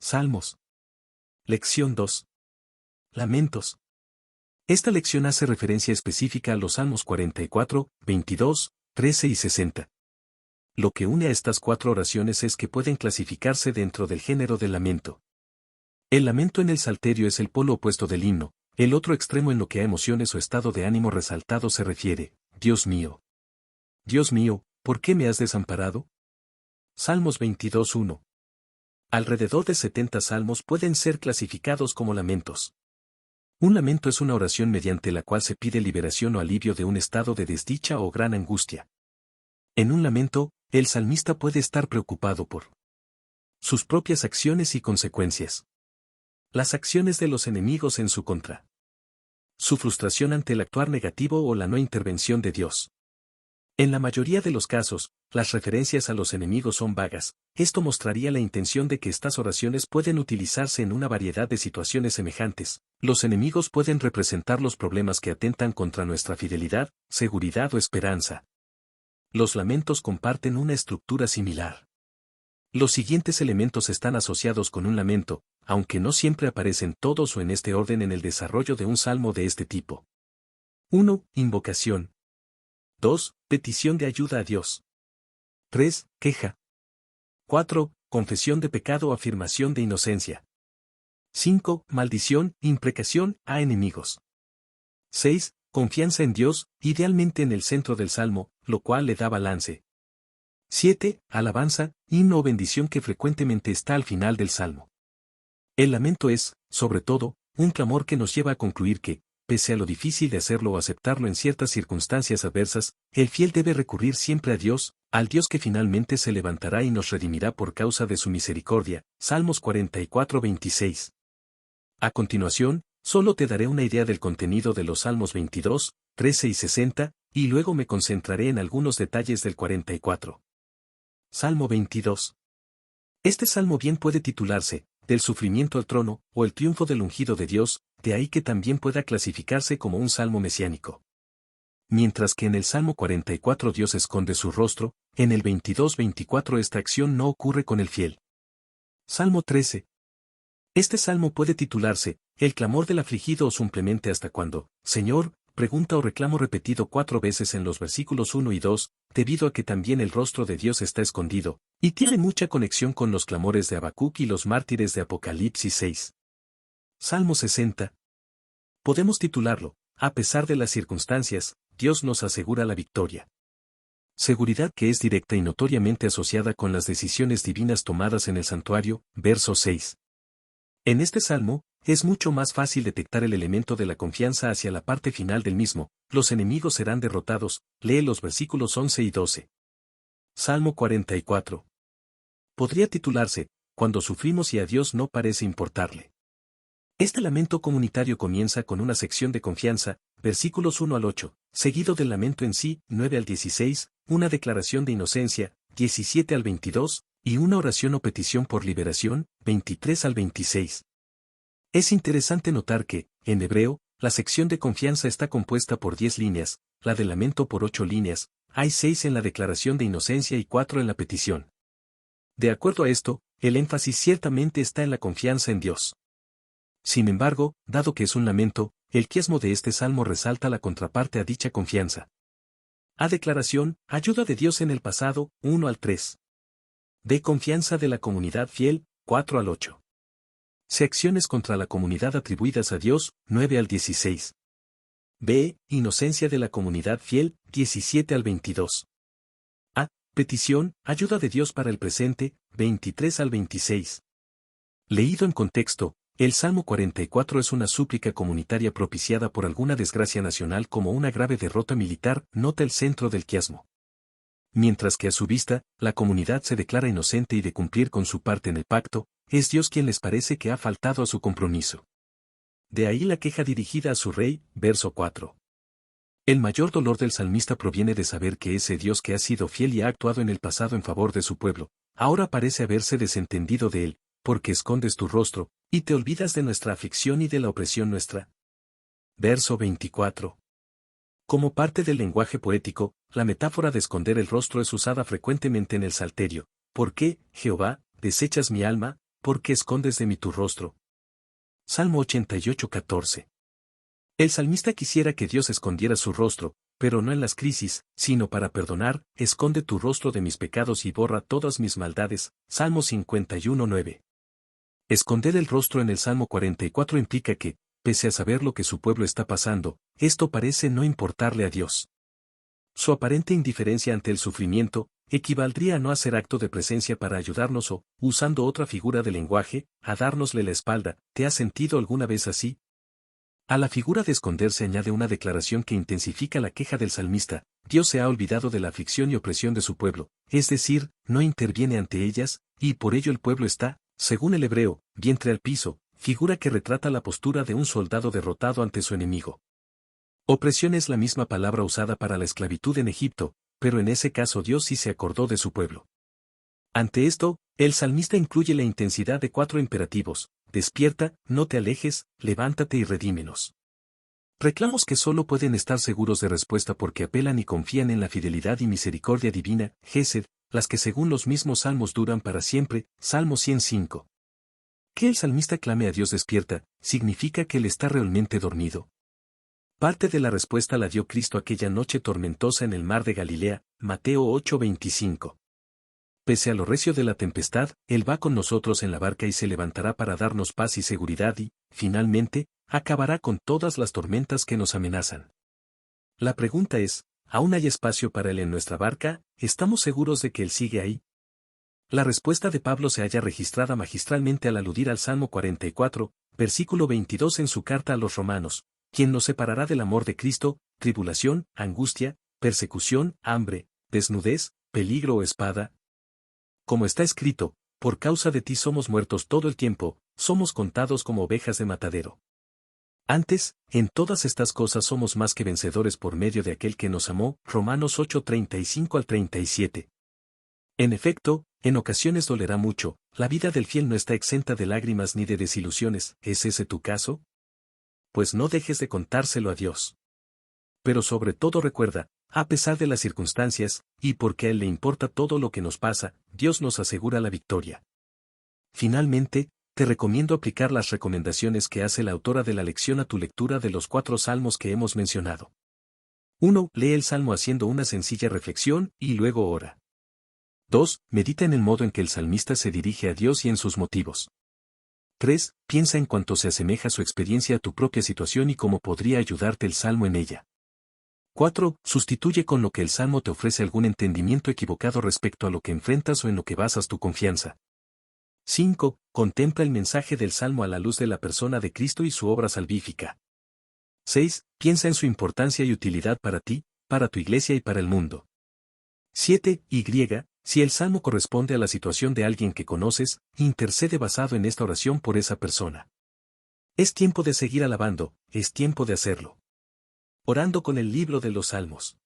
Salmos. Lección 2. Lamentos. Esta lección hace referencia específica a los Salmos 44, 22, 13 y 60. Lo que une a estas cuatro oraciones es que pueden clasificarse dentro del género del lamento. El lamento en el salterio es el polo opuesto del himno, el otro extremo en lo que a emociones o estado de ánimo resaltado se refiere. Dios mío, ¿por qué me has desamparado? Salmos 22:1. Alrededor de 70 salmos pueden ser clasificados como lamentos. Un lamento es una oración mediante la cual se pide liberación o alivio de un estado de desdicha o gran angustia. En un lamento, el salmista puede estar preocupado por sus propias acciones y consecuencias. Las acciones de los enemigos en su contra. Su frustración ante el actuar negativo o la no intervención de Dios. En la mayoría de los casos, las referencias a los enemigos son vagas. Esto mostraría la intención de que estas oraciones pueden utilizarse en una variedad de situaciones semejantes. Los enemigos pueden representar los problemas que atentan contra nuestra fidelidad, seguridad o esperanza. Los lamentos comparten una estructura similar. Los siguientes elementos están asociados con un lamento, aunque no siempre aparecen todos o en este orden en el desarrollo de un salmo de este tipo. 1. Invocación. 2. Petición de ayuda a Dios. 3. Queja. 4. Confesión de pecado o afirmación de inocencia. 5. Maldición, imprecación a enemigos. 6. Confianza en Dios, idealmente en el centro del salmo, lo cual le da balance. 7. Alabanza, himno o bendición que frecuentemente está al final del salmo. El lamento es, sobre todo, un clamor que nos lleva a concluir que, pese a lo difícil de hacerlo o aceptarlo en ciertas circunstancias adversas, el fiel debe recurrir siempre a Dios, al Dios que finalmente se levantará y nos redimirá por causa de su misericordia. Salmos 44:26. A continuación, solo te daré una idea del contenido de los Salmos 22, 13 y 60, y luego me concentraré en algunos detalles del 44. Salmo 22. Este salmo bien puede titularse, del sufrimiento al trono, o el triunfo del ungido de Dios, de ahí que también pueda clasificarse como un salmo mesiánico. Mientras que en el Salmo 44 Dios esconde su rostro, en el 22-24 esta acción no ocurre con el fiel. Salmo 13. Este salmo puede titularse, el clamor del afligido o simplemente hasta cuando, Señor, pregunta o reclamo repetido 4 veces en los versículos 1 y 2, debido a que también el rostro de Dios está escondido, y tiene mucha conexión con los clamores de Habacuc y los mártires de Apocalipsis 6. Salmo 60. Podemos titularlo, a pesar de las circunstancias, Dios nos asegura la victoria. Seguridad que es directa y notoriamente asociada con las decisiones divinas tomadas en el santuario, verso 6. En este salmo, es mucho más fácil detectar el elemento de la confianza hacia la parte final del mismo, los enemigos serán derrotados, lee los versículos 11 y 12. Salmo 44. Podría titularse, cuando sufrimos y a Dios no parece importarle. Este lamento comunitario comienza con una sección de confianza, versículos 1 al 8, seguido del lamento en sí, 9 al 16, una declaración de inocencia, 17 al 22, y una oración o petición por liberación, 23 al 26. Es interesante notar que, en hebreo, la sección de confianza está compuesta por 10 líneas, la de lamento por 8 líneas, hay 6 en la declaración de inocencia y 4 en la petición. De acuerdo a esto, el énfasis ciertamente está en la confianza en Dios. Sin embargo, dado que es un lamento, el quiasmo de este salmo resalta la contraparte a dicha confianza. A declaración, ayuda de Dios en el pasado, 1 al 3. D. Confianza de la comunidad fiel, 4 al 8. C. Acciones contra la comunidad atribuidas a Dios, 9 al 16. B. Inocencia de la comunidad fiel, 17 al 22. A. Petición, ayuda de Dios para el presente, 23 al 26. Leído en contexto, el Salmo 44 es una súplica comunitaria propiciada por alguna desgracia nacional como una grave derrota militar, nota el centro del quiasmo. Mientras que a su vista, la comunidad se declara inocente y de cumplir con su parte en el pacto, es Dios quien les parece que ha faltado a su compromiso. De ahí la queja dirigida a su rey, verso 4. El mayor dolor del salmista proviene de saber que ese Dios que ha sido fiel y ha actuado en el pasado en favor de su pueblo, ahora parece haberse desentendido de él, porque escondes tu rostro, y te olvidas de nuestra aflicción y de la opresión nuestra. Verso 24. Como parte del lenguaje poético, la metáfora de esconder el rostro es usada frecuentemente en el Salterio. ¿Por qué, Jehová, desechas mi alma? ¿por qué escondes de mí tu rostro? Salmo 88:14. El salmista quisiera que Dios escondiera su rostro, pero no en las crisis, sino para perdonar. Esconde tu rostro de mis pecados y borra todas mis maldades. Salmo 51:9. Esconder el rostro en el Salmo 44 implica que, pese a saber lo que su pueblo está pasando, esto parece no importarle a Dios. Su aparente indiferencia ante el sufrimiento equivaldría a no hacer acto de presencia para ayudarnos o, usando otra figura de lenguaje, a dárnosle la espalda. ¿Te has sentido alguna vez así? A la figura de esconder se añade una declaración que intensifica la queja del salmista: Dios se ha olvidado de la aflicción y opresión de su pueblo, es decir, no interviene ante ellas, y por ello el pueblo está, según el hebreo, vientre al piso, figura que retrata la postura de un soldado derrotado ante su enemigo. Opresión es la misma palabra usada para la esclavitud en Egipto, pero en ese caso Dios sí se acordó de su pueblo. Ante esto, el salmista incluye la intensidad de 4 imperativos: despierta, no te alejes, levántate y redímenos. Reclamos que solo pueden estar seguros de respuesta porque apelan y confían en la fidelidad y misericordia divina, Gesed, las que según los mismos salmos duran para siempre. Salmo 105. Que el salmista clame a Dios despierta, significa que él está realmente dormido. Parte de la respuesta la dio Cristo aquella noche tormentosa en el mar de Galilea, Mateo 8:25. Pese a lo recio de la tempestad, Él va con nosotros en la barca y se levantará para darnos paz y seguridad y, finalmente, acabará con todas las tormentas que nos amenazan. La pregunta es, ¿aún hay espacio para Él en nuestra barca? ¿Estamos seguros de que Él sigue ahí? La respuesta de Pablo se halla registrada magistralmente al aludir al Salmo 44, versículo 22 en su carta a los Romanos: ¿Quién nos separará del amor de Cristo? ¿Tribulación, angustia, persecución, hambre, desnudez, peligro o espada? Como está escrito, por causa de ti somos muertos todo el tiempo, somos contados como ovejas de matadero. Antes, en todas estas cosas somos más que vencedores por medio de aquel que nos amó. Romanos 8:35-37. En efecto, en ocasiones dolerá mucho, la vida del fiel no está exenta de lágrimas ni de desilusiones. ¿Es ese tu caso? Pues no dejes de contárselo a Dios. Pero sobre todo recuerda, a pesar de las circunstancias, y porque a Él le importa todo lo que nos pasa, Dios nos asegura la victoria. Finalmente, te recomiendo aplicar las recomendaciones que hace la autora de la lección a tu lectura de los 4 salmos que hemos mencionado. 1. Lee el salmo haciendo una sencilla reflexión, y luego ora. 2. Medita en el modo en que el salmista se dirige a Dios y en sus motivos. 3. Piensa en cuánto se asemeja su experiencia a tu propia situación y cómo podría ayudarte el salmo en ella. 4. Sustituye con lo que el salmo te ofrece algún entendimiento equivocado respecto a lo que enfrentas o en lo que basas tu confianza. 5. Contempla el mensaje del salmo a la luz de la persona de Cristo y su obra salvífica. 6. Piensa en su importancia y utilidad para ti, para tu iglesia y para el mundo. 7. Si el salmo corresponde a la situación de alguien que conoces, intercede basado en esta oración por esa persona. Es tiempo de seguir alabando, es tiempo de hacerlo. Orando con el libro de los Salmos.